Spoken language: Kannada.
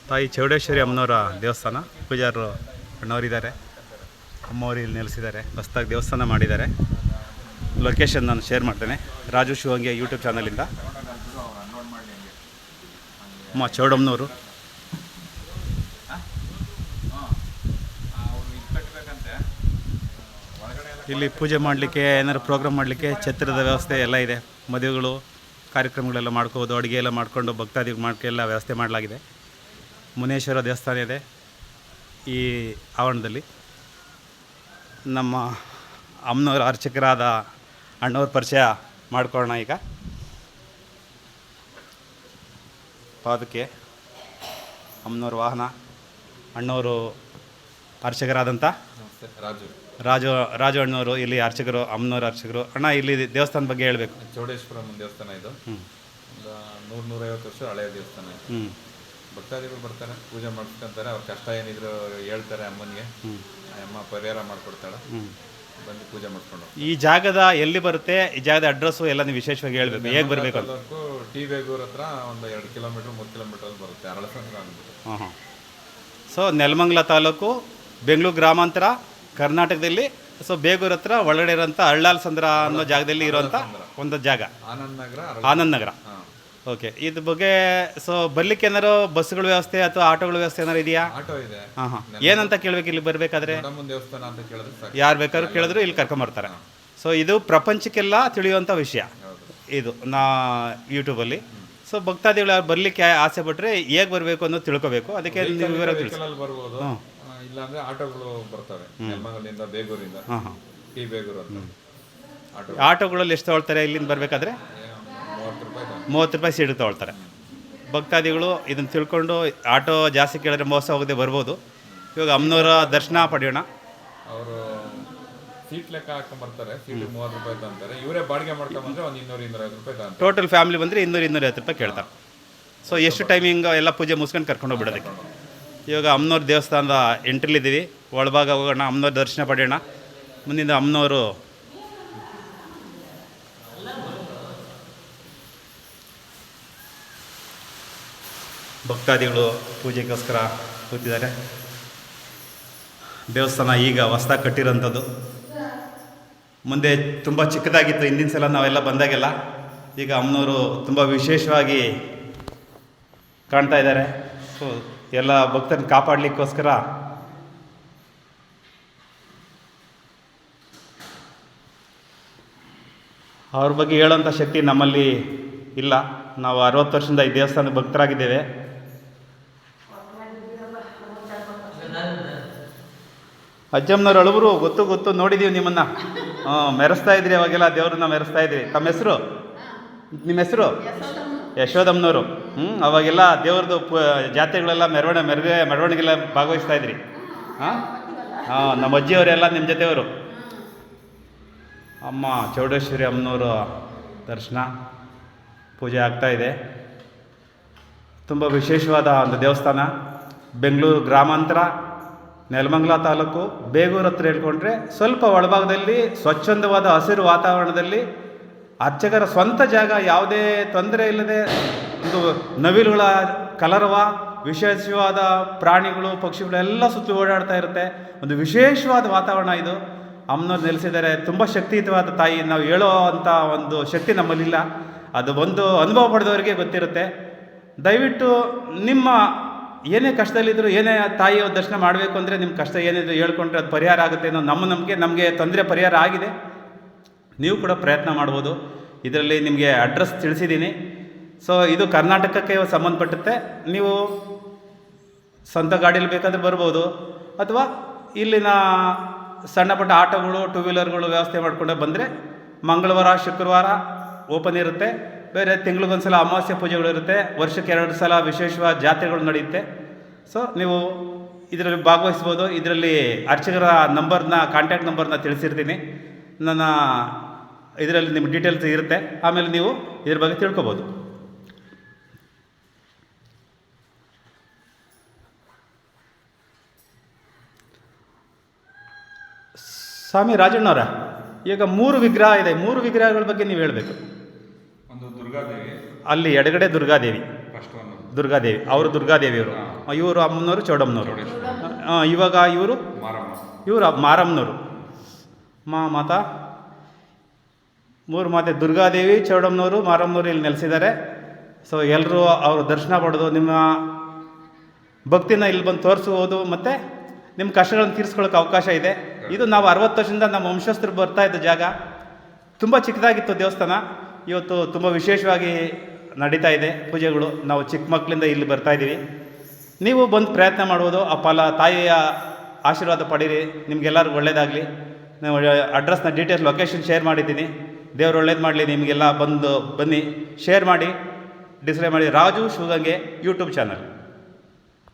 ತಾಯಿ ಚೌಡೇಶ್ವರಿ ಅಮ್ಮನವರ ದೇವಸ್ಥಾನ. ಪೂಜಾರರು ಅಣ್ಣವರಿದ್ದಾರೆ, ಅಮ್ಮವರು ಇಲ್ಲಿ ನೆಲೆಸಿದ್ದಾರೆ. ಹೊಸದಾಗಿ ದೇವಸ್ಥಾನ ಮಾಡಿದ್ದಾರೆ. ಲೊಕೇಶನ್ ನಾನು ಶೇರ್ ಮಾಡ್ತೇನೆ ರಾಜು ಶಿವಂಗೆ ಯೂಟ್ಯೂಬ್ ಚಾನಲಿಂದ. ಅಮ್ಮ ಚೌಡಮ್ಮನವರು ಇಲ್ಲಿ ಪೂಜೆ ಮಾಡಲಿಕ್ಕೆ, ಏನಾದ್ರು ಪ್ರೋಗ್ರಾಮ್ ಮಾಡಲಿಕ್ಕೆ ಛತ್ರದ ವ್ಯವಸ್ಥೆ ಎಲ್ಲ ಇದೆ. ಮದುವೆಗಳು ಕಾರ್ಯಕ್ರಮಗಳೆಲ್ಲ ಮಾಡ್ಕೋಬೋದು. ಅಡುಗೆ ಎಲ್ಲ ಮಾಡಿಕೊಂಡು ಭಕ್ತಾದಿಗಳು ಮಾಡ್ಕೆಲ್ಲ ವ್ಯವಸ್ಥೆ ಮಾಡಲಾಗಿದೆ. ಮುನೇಶ್ವರ ದೇವಸ್ಥಾನ ಇದೆ ಈ ಆವರಣದಲ್ಲಿ. ನಮ್ಮ ಅಮ್ಮನವರ ಅರ್ಚಕರಾದ ಅಣ್ಣವ್ರ ಪರಿಚಯ ಮಾಡ್ಕೊಳ್ಳೋಣ ಈಗ. ಪಾದಕ್ಕೆ ಅಮ್ಮನವ್ರ ವಾಹನ, ಅಣ್ಣವರು ಅರ್ಚಕರಾದಂಥ ರಾಜು ಅಣ್ಣವರು ಇಲ್ಲಿ ಅರ್ಚಕರು, ಅಮ್ಮನವ್ರ ಅರ್ಚಕರು. ಅಣ್ಣ, ಇಲ್ಲಿ ದೇವಸ್ಥಾನದ ಬಗ್ಗೆ ಹೇಳಬೇಕು. ಚೌಡೇಶ್ವರಂ ದೇವಸ್ಥಾನ ಇದು. ಒಂದು 100-150 ವರ್ಷ ಹಳೆಯ ದೇವಸ್ಥಾನ. ಭಕ್ತಾದಿಗಳು ಬರ್ತಾರೆ, ಪೂಜೆ ಮಾಡಿಸ್ಕೊಂತಾರೆ. ಅವ್ರ ಕಷ್ಟ ಏನಿದ್ರು ಹೇಳ್ತಾರೆ ಅಮ್ಮನಿಗೆ, ಅಮ್ಮ ಪರಿಹಾರ ಮಾಡಿಕೊಡ್ತಾಳೆ. ಬಂದು ಪೂಜೆ ಮಾಡಿಸ್ಕೊಂಡು. ಈ ಜಾಗದ ಎಲ್ಲಿ ಬರುತ್ತೆ, ಈ ಜಾಗದ ಅಡ್ರೆಸ್ಸು ಎಲ್ಲ ನೀವು ವಿಶೇಷವಾಗಿ ಹೇಳಬೇಕು. ಹೇಗೆ ಬರಬೇಕು ಅಂತ. ಟಿ ಬೇಗೂರು ಹತ್ರ ಒಂದು 2 ಕಿಲೋಮೀಟ್ರ್ 3 ಕಿಲೋಮೀಟ್ರಲ್ಲಿ ಬರುತ್ತೆ. ಅರಳಸಂದ್ರ ಅಂದ್ಬಿಟ್ಟು. ಹಾಂ. ಸೊ ನೆಲಮಂಗಲ ತಾಲೂಕು, ಬೆಂಗಳೂರು ಗ್ರಾಮಾಂತರ, ಕರ್ನಾಟಕದಲ್ಲಿ. ಸೊ ಬೇಗೂರು ಹತ್ರ ಒಳಗಡೆ ಇರೋಂಥ ಅಳ್ಳಾಲಸಂದ್ರ ಅನ್ನೋ ಜಾಗದಲ್ಲಿ ಇರೋಂಥ ಒಂದು ಜಾಗ ಆನಂದ್ ನಗರ. ಓಕೆ. ಇದ್ರ ಬಗ್ಗೆ ಸೊ ಬರ್ಲಿಕ್ಕೆ ಏನಾರು ಬಸ್ಗಳ ವ್ಯವಸ್ಥೆ ಅಥವಾ ಆಟೋಗಳ ವ್ಯವಸ್ಥೆ ಏನಾರು ಇದೆಯಾ? ಆಟೋ ಇದೆ. ಹಾಂ. ಏನಂತ ಕೇಳಬೇಕು ಇಲ್ಲಿ ಬರಬೇಕಾದ್ರೆ? ದೇವಸ್ಥಾನ ಅಂತ ಕೇಳಿದ್ರೆ ಯಾರು ಬೇಕಾದ್ರೂ ಕೇಳಿದ್ರು ಇಲ್ಲಿ ಕರ್ಕೊಂಬರ್ತಾರೆ. ಸೊ ಇದು ಪ್ರಪಂಚಕ್ಕೆಲ್ಲ ತಿಳಿಯುವಂಥ ವಿಷಯ ಇದು ಯೂಟ್ಯೂಬಲ್ಲಿ. ಸೊ ಭಕ್ತಾದಿಗಳು ಯಾರು ಬರಲಿಕ್ಕೆ ಆಸೆ ಪಟ್ಟರೆ ಹೇಗೆ ಬರಬೇಕು ಅನ್ನೋದು ತಿಳ್ಕೊಬೇಕು. ಅದಕ್ಕೆ ನೀವು ವಿವರ ತಿಳಿಸಿ. ಬರ್ಬೋದು, ಇಲ್ಲಾಂದ್ರೆ ಆಟೋಗಳು ಬರ್ತವೆ ನೆಲಮಂಗಲದಿಂದ, ಬೇಗೂರಿಂದ. ಟಿ ಬೇಗೂರು ಅಂತ ಆಟೋಗಳಲ್ಲಿ ಎಷ್ಟು ತಗೊಳ್ತಾರೆ ಇಲ್ಲಿಂದ ಬರಬೇಕಾದ್ರೆ? 30 ರೂಪಾಯಿ ಸೀಟ್ ತೊಗೊಳ್ತಾರೆ. ಭಕ್ತಾದಿಗಳು ಇದನ್ನು ತಿಳ್ಕೊಂಡು ಆಟೋ ಜಾಸ್ತಿ ಕೇಳಿದ್ರೆ ಮೋಸ ಹೋಗದೆ ಬರ್ಬೋದು. ಇವಾಗ ಅಮ್ಮನವರ ದರ್ಶನ ಪಡೆಯೋಣ. ಅವರು ಸೀಟ್ ಲೆಕ್ಕ ಹಾಕೊಂಡ್ಬರ್ತಾರೆ. ಸೀಟ್ 30 ರೂಪಾಯಿ ಅಂತಾರೆ. ಇವರೇ ಬಾಡಿಗೆ ಮಾಡ್ಕೊಂಡ್ಬಂದ್ರೆ ಒಂದು 200-250 ರೂಪಾಯಿ ತಗೊಂತಾರೆ. ಟೋಟಲ್ ಫ್ಯಾಮಿಲಿ ಬಂದರೆ 200-250 ರೂಪಾಯಿ ಕೇಳ್ತಾರೆ. ಸೊ ಎಷ್ಟು ಟೈಮಿಂಗ್ ಎಲ್ಲ ಪೂಜೆ ಮುಗಿಸ್ಕೊಂಡು ಕರ್ಕೊಂಡು ಹೋಗ್ಬಿಡೋದಕ್ಕೆ. ಇವಾಗ ಅಮ್ಮನವ್ರ ದೇವಸ್ಥಾನದ ಎಂಟ್ರಿಲಿದ್ದೀವಿ. ಒಳಭಾಗ ಹೋಗೋಣ, ಅಮ್ಮನವ್ರ ದರ್ಶನ ಪಡೆಯೋಣ. ಮುಂದಿನ ಅಮ್ಮನವರು ಭಕ್ತಾದಿಗಳು ಪೂಜೆಗೋಸ್ಕರ ಕೂತಿದ್ದಾರೆ. ದೇವಸ್ಥಾನ ಈಗ ಹೊಸದಾಗಿ ಕಟ್ಟಿರೋಂಥದ್ದು. ಮುಂದೆ ತುಂಬ ಚಿಕ್ಕದಾಗಿತ್ತು ಹಿಂದಿನ ಸಲ ನಾವೆಲ್ಲ ಬಂದಾಗೆಲ್ಲ. ಈಗ ಅಮ್ಮನವರು ತುಂಬ ವಿಶೇಷವಾಗಿ ಕಾಣ್ತಾ ಇದ್ದಾರೆ. ಸೊ ಎಲ್ಲ ಭಕ್ತರನ್ನ ಕಾಪಾಡಲಿಕ್ಕೋಸ್ಕರ ಅವ್ರ ಬಗ್ಗೆ ಹೇಳೋಂಥ ಶಕ್ತಿ ನಮ್ಮಲ್ಲಿ ಇಲ್ಲ. ನಾವು 60 ವರ್ಷದಿಂದ ಈ ದೇವಸ್ಥಾನದ ಭಕ್ತರಾಗಿದ್ದೇವೆ. ಅಜ್ಜಮ್ಮನವ್ರು ಅಳುವರು ಗೊತ್ತು ನೋಡಿದ್ದೀವಿ ನಿಮ್ಮನ್ನು. ಮೆರೆಸ್ತಾ ಇದ್ರಿ ಅವಾಗೆಲ್ಲ, ದೇವ್ರನ್ನ ಮೆರೆಸ್ತಾ ಇದ್ರಿ. ತಮ್ಮ ಹೆಸರು? ನಿಮ್ಮ ಹೆಸರು? ಯಶೋದಮ್ಮನವರು. ಅವಾಗೆಲ್ಲ ದೇವ್ರದ್ದು ಜಾತ್ರೆಗಳೆಲ್ಲ ಮೆರವಣಿಗೆಲ್ಲ ಭಾಗವಹಿಸ್ತಾ ಇದ್ರಿ. ಹಾಂ, ನಮ್ಮ ಅಜ್ಜಿಯವರೆಲ್ಲ ನಿಮ್ಮ ಜೊತೆಯವರು. ಅಮ್ಮ ಚೌಡೇಶ್ವರಿ ಅಮ್ಮನವರ ದರ್ಶನ, ಪೂಜೆ ಆಗ್ತಾಯಿದೆ. ತುಂಬ ವಿಶೇಷವಾದ ಒಂದು ದೇವಸ್ಥಾನ. ಬೆಂಗಳೂರು ಗ್ರಾಮಾಂತರ, ನೆಲಮಂಗಲ ತಾಲೂಕು, ಬೇಗೂರು ಹತ್ರ ಹೇಳ್ಕೊಂಡ್ರೆ ಸ್ವಲ್ಪ ಒಳಭಾಗದಲ್ಲಿ ಸ್ವಚ್ಛಂದವಾದ ಹಸಿರು ವಾತಾವರಣದಲ್ಲಿ ಅರ್ಚಕರ ಸ್ವಂತ ಜಾಗ, ಯಾವುದೇ ತೊಂದರೆ ಇಲ್ಲದೆ ಒಂದು ನವಿಲುಗಳ ಕಲರವ, ವಿಶೇಷವಾದ ಪ್ರಾಣಿಗಳು ಪಕ್ಷಿಗಳೆಲ್ಲ ಸುತ್ತಲೂ ಓಡಾಡ್ತಾ ಇರುತ್ತೆ. ಒಂದು ವಿಶೇಷವಾದ ವಾತಾವರಣ ಇದು. ಅಮ್ಮನವ್ರು ನೆಲೆಸಿದ್ದಾರೆ. ತುಂಬ ಶಕ್ತಿಯುತವಾದ ತಾಯಿ. ನಾವು ಹೇಳೋ ಅಂಥ ಒಂದು ಶಕ್ತಿ ನಮ್ಮಲ್ಲಿಲ್ಲ. ಅದು ಒಂದು ಅನುಭವ ಪಡೆದವರಿಗೆ ಗೊತ್ತಿರುತ್ತೆ. ದಯವಿಟ್ಟು ನಿಮ್ಮ ಏನೇ ಕಷ್ಟದಲ್ಲಿದ್ದರೂ, ಏನೇ ತಾಯಿಯ ದರ್ಶನ ಮಾಡಬೇಕು ಅಂದರೆ ನಿಮ್ಮ ಕಷ್ಟ ಏನಿದ್ರು ಹೇಳ್ಕೊಂಡ್ರೆ ಅದು ಪರಿಹಾರ ಆಗುತ್ತೆ ಅನ್ನೋ ನಮ್ಮ ನಂಬಿಕೆ. ನಮಗೆ ತೊಂದರೆ ಪರಿಹಾರ ಆಗಿದೆ. ನೀವು ಕೂಡ ಪ್ರಯತ್ನ ಮಾಡ್ಬೋದು. ಇದರಲ್ಲಿ ನಿಮಗೆ ಅಡ್ರೆಸ್ ತಿಳಿಸಿದ್ದೀನಿ. ಸೊ ಇದು ಕರ್ನಾಟಕಕ್ಕೆ ಸಂಬಂಧಪಟ್ಟಂತೆ. ನೀವು ಸ್ವಂತ ಗಾಡೀಲಿ ಬೇಕಾದರೆ ಬರ್ಬೋದು, ಅಥವಾ ಇಲ್ಲಿನ ಸಣ್ಣ ಪುಟ್ಟ ಆಟೋಗಳು, 2 ವೀಲರ್ಗಳು ವ್ಯವಸ್ಥೆ ಮಾಡಿಕೊಂಡೆ ಬಂದರೆ ಮಂಗಳವಾರ ಶುಕ್ರವಾರ ಓಪನ್ ಇರುತ್ತೆ. ಬೇರೆ ತಿಂಗಳಿಗೊಂದು ಸಲ ಅಮಾವಾಸ್ಯೆ ಪೂಜೆಗಳಿರುತ್ತೆ. ವರ್ಷಕ್ಕೆ 2 ಸಲ ವಿಶೇಷವಾದ ಜಾತ್ರೆಗಳು ನಡೆಯುತ್ತೆ. ಸೊ ನೀವು ಇದರಲ್ಲಿ ಭಾಗವಹಿಸ್ಬೋದು. ಇದರಲ್ಲಿ ಅರ್ಚಕರ ಕಾಂಟ್ಯಾಕ್ಟ್ ನಂಬರ್ನ ತಿಳಿಸಿರ್ತೀನಿ. ನನ್ನ ಇದರಲ್ಲಿ ನಿಮ್ಮ ಡೀಟೇಲ್ಸ್ ಇರುತ್ತೆ. ಆಮೇಲೆ ನೀವು ಇದ್ರ ಬಗ್ಗೆ ತಿಳ್ಕೊಬೋದು. ಸ್ವಾಮಿ ರಾಜಣ್ಣವರ, ಈಗ 3 ವಿಗ್ರಹ ಇದೆ. 3 ವಿಗ್ರಹಗಳ ಬಗ್ಗೆ ನೀವು ಹೇಳಬೇಕು. ಒಂದು ದುರ್ಗಾದೇವಿ, ಅಲ್ಲಿ ಎಡಗಡೆ ದುರ್ಗಾದೇವಿ, ದುರ್ಗಾದೇವಿ ಅವರು ದುರ್ಗಾದೇವಿಯವರು, ಇವರು ಅಮ್ಮನವರು ಚೌಡಮ್ಮನವರು. ಇವಾಗ ಇವರು ಮಾರಮ್ಮನವರು. ಮಾತಾ ಮೂರು ಮಾತೆ ದುರ್ಗಾದೇವಿ, ಚೌಡಮ್ಮನವರು, ಮಾರಮ್ಮನವರು ಇಲ್ಲಿ ನೆಲೆಸಿದ್ದಾರೆ. ಸೊ ಎಲ್ಲರೂ ಅವರು ದರ್ಶನ ಪಡೆದು ನಿಮ್ಮ ಭಕ್ತಿನ ಇಲ್ಲಿ ಬಂದು ತೋರಿಸ್ಬೋದು ಮತ್ತು ನಿಮ್ಮ ಕಷ್ಟಗಳನ್ನು ತೀರಿಸ್ಕೊಳ್ಳೋಕೆ ಅವಕಾಶ ಇದೆ. ಇದು ನಾವು 60 ವರ್ಷದಿಂದ ನಮ್ಮ ವಂಶಸ್ಥರು ಬರ್ತಾ ಇದ್ದ ಜಾಗ. ತುಂಬ ಚಿಕ್ಕದಾಗಿತ್ತು ದೇವಸ್ಥಾನ. ಇವತ್ತು ತುಂಬ ವಿಶೇಷವಾಗಿ ನಡೀತಾ ಇದೆ ಪೂಜೆಗಳು. ನಾವು ಚಿಕ್ಕ ಮಕ್ಕಳಿಂದ ಇಲ್ಲಿ ಬರ್ತಾಯಿದ್ದೀವಿ. ನೀವು ಬಂದು ಪ್ರಯತ್ನ ಮಾಡ್ಬೋದು. ಆ ತಾಯಿಯ ಆಶೀರ್ವಾದ ಪಡೀರಿ. ನಿಮಗೆಲ್ಲರಿಗೂ ಒಳ್ಳೆಯದಾಗಲಿ. ನಾವು ಅಡ್ರೆಸ್ನ ಡೀಟೇಲ್ಸ್ ಲೊಕೇಶನ್ ಶೇರ್ ಮಾಡಿದ್ದೀನಿ. ದೇವ್ರು ಒಳ್ಳೇದು ಮಾಡಲಿ. ನಿಮಗೆಲ್ಲ ಬನ್ನಿ, ಶೇರ್ ಮಾಡಿ, ಡಿಸ್ಕ್ರೈಬ್ ಮಾಡಿ. Raju Shivagange YouTube channel.